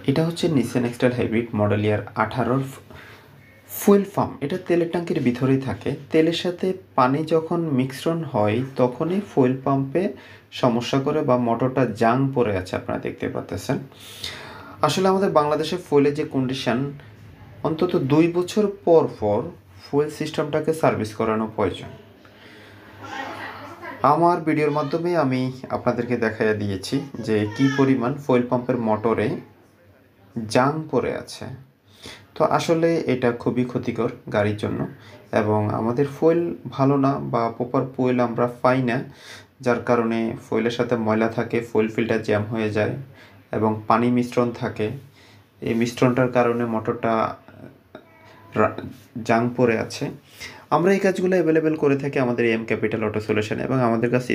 এটা হচ্ছে Nissan X Trail hybrid model year 18 fuel pump. এটা তেলের ট্যাঙ্কির ভিতরেই থাকে। তেলের সাথে পানি যখন মিশ্রণ হয় তখনই ফুয়েল পাম্পে সমস্যা করে বা মোটরটা জাং পড়ে আছে, আপনারা দেখতে পাচ্ছেন। আসলে আমাদের বাংলাদেশে ফুয়েলের যে কন্ডিশন, অন্তত 2 বছর পর পর ফুয়েল সিস্টেমটাকে সার্ভিস করানো প্রয়োজন। আমার ভিডিওর মাধ্যমে আমি আপনাদেরকে দেখাইয়া দিয়েছি যে কি পরিমাণ ফুয়েল পাম্পের মোটরে জাং পড়ে আছে। তো আসলে এটা খুবই ক্ষতিকর গাড়ির জন্য, এবং আমাদের ফুয়েল ভালো না বা প্রপার ফুয়েল আমরা পাই না, যার কারণে ফুয়েলের সাথে ময়লা থাকে, ফুয়েল ফিল্টার জ্যাম হয়ে যায় এবং পানি মিশ্রণ থাকে। এই মিশ্রণটার কারণে মোটরটা জাং পড়ে আছে। আমরা এই কাজগুলো অ্যাভেলেবেল করে থাকি আমাদের এম ক্যাপিটাল অটো সলিউশন, এবং আমাদের কাছে